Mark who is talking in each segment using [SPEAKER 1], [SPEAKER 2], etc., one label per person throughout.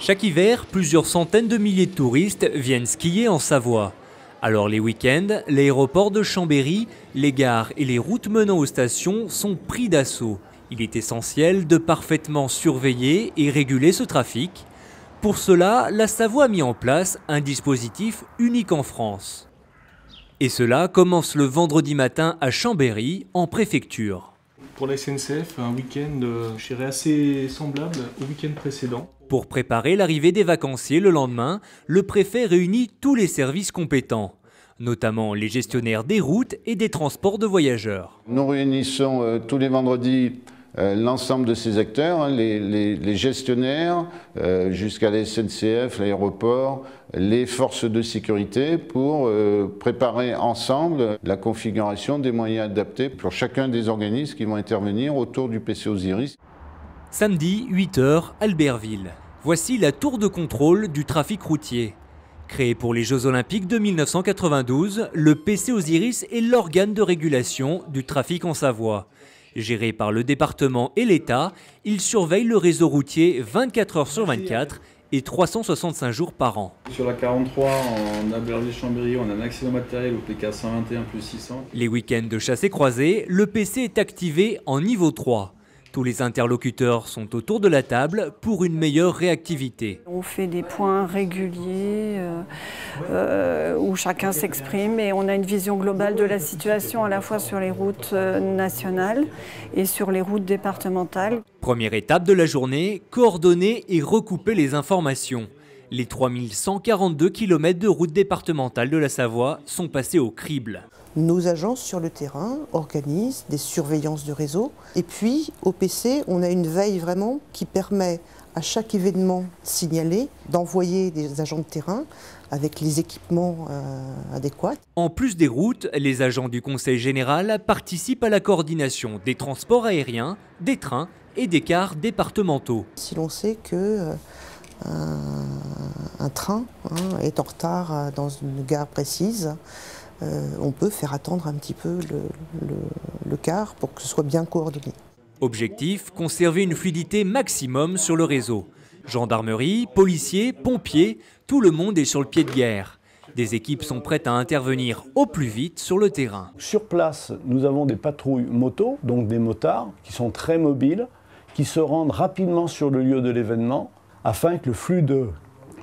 [SPEAKER 1] Chaque hiver, plusieurs centaines de milliers de touristes viennent skier en Savoie. Alors les week-ends, l'aéroport de Chambéry, les gares et les routes menant aux stations sont pris d'assaut. Il est essentiel de parfaitement surveiller et réguler ce trafic. Pour cela, la Savoie a mis en place un dispositif unique en France. Et cela commence le vendredi matin à Chambéry, en préfecture.
[SPEAKER 2] Pour la SNCF, un week-end, je dirais, assez semblable au week-end précédent.
[SPEAKER 1] Pour préparer l'arrivée des vacanciers le lendemain, le préfet réunit tous les services compétents, notamment les gestionnaires des routes et des transports de voyageurs.
[SPEAKER 3] Nous réunissons tous les vendredis l'ensemble de ces acteurs, les gestionnaires, jusqu'à la SNCF, l'aéroport, les forces de sécurité pour préparer ensemble la configuration des moyens adaptés pour chacun des organismes qui vont intervenir autour du PC Osiris.
[SPEAKER 1] Samedi, 8 h, Albertville. Voici la tour de contrôle du trafic routier. Créé pour les Jeux Olympiques de 1992, le PC Osiris est l'organe de régulation du trafic en Savoie. Géré par le département et l'État, il surveille le réseau routier 24 h sur 24 et 365 jours par an.
[SPEAKER 4] Sur la 43, en Albertville-Chambéry, on a un accident matériel au PK 121 plus 600.
[SPEAKER 1] Les week-ends de chasse et croisée, le PC est activé en niveau 3. Tous les interlocuteurs sont autour de la table pour une meilleure réactivité.
[SPEAKER 5] On fait des points réguliers où chacun s'exprime et on a une vision globale de la situation à la fois sur les routes nationales et sur les routes départementales.
[SPEAKER 1] Première étape de la journée, coordonner et recouper les informations. Les 3142 km de routes départementales de la Savoie sont passés au crible.
[SPEAKER 6] Nos agences sur le terrain organisent des surveillances de réseau. Et puis, au PC, on a une veille vraiment qui permet à chaque événement signalé d'envoyer des agents de terrain avec les équipements adéquats. En
[SPEAKER 1] plus des routes, les agents du Conseil général participent à la coordination des transports aériens, des trains et des cars départementaux.
[SPEAKER 6] Si l'on sait que un train est en retard dans une gare précise, on peut faire attendre un petit peu le car pour que ce soit bien coordonné.
[SPEAKER 1] Objectif, conserver une fluidité maximum sur le réseau. Gendarmerie, policiers, pompiers, tout le monde est sur le pied de guerre. Des équipes sont prêtes à intervenir au plus vite sur le terrain.
[SPEAKER 7] Sur place, nous avons des patrouilles moto, donc des motards, qui sont très mobiles, qui se rendent rapidement sur le lieu de l'événement afin que le flux de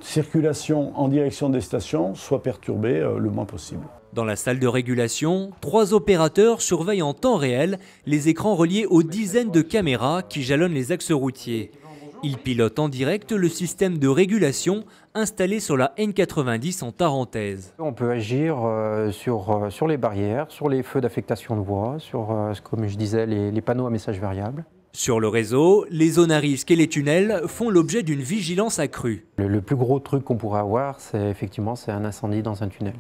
[SPEAKER 7] circulation en direction des stations soit perturbé le moins possible.
[SPEAKER 1] Dans la salle de régulation, 3 opérateurs surveillent en temps réel les écrans reliés aux dizaines de caméras qui jalonnent les axes routiers. Ils pilotent en direct le système de régulation installé sur la N90 en Tarentaise.
[SPEAKER 8] On peut agir sur les barrières, sur les feux d'affectation de voie, sur, comme je disais, les panneaux à messages variables.
[SPEAKER 1] Sur le réseau, les zones à risque et les tunnels font l'objet d'une vigilance accrue.
[SPEAKER 8] Le plus gros truc qu'on pourrait avoir, c'est un incendie dans un tunnel.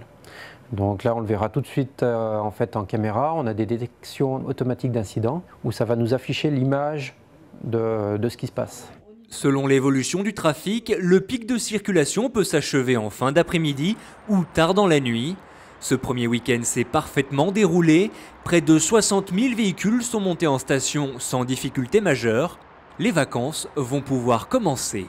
[SPEAKER 8] Donc là, on le verra tout de suite en caméra. On a des détections automatiques d'incidents où ça va nous afficher l'image de ce qui se passe.
[SPEAKER 1] Selon l'évolution du trafic, le pic de circulation peut s'achever en fin d'après-midi ou tard dans la nuit. Ce premier week-end s'est parfaitement déroulé. Près de 60 000 véhicules sont montés en station sans difficulté majeure. Les vacances vont pouvoir commencer.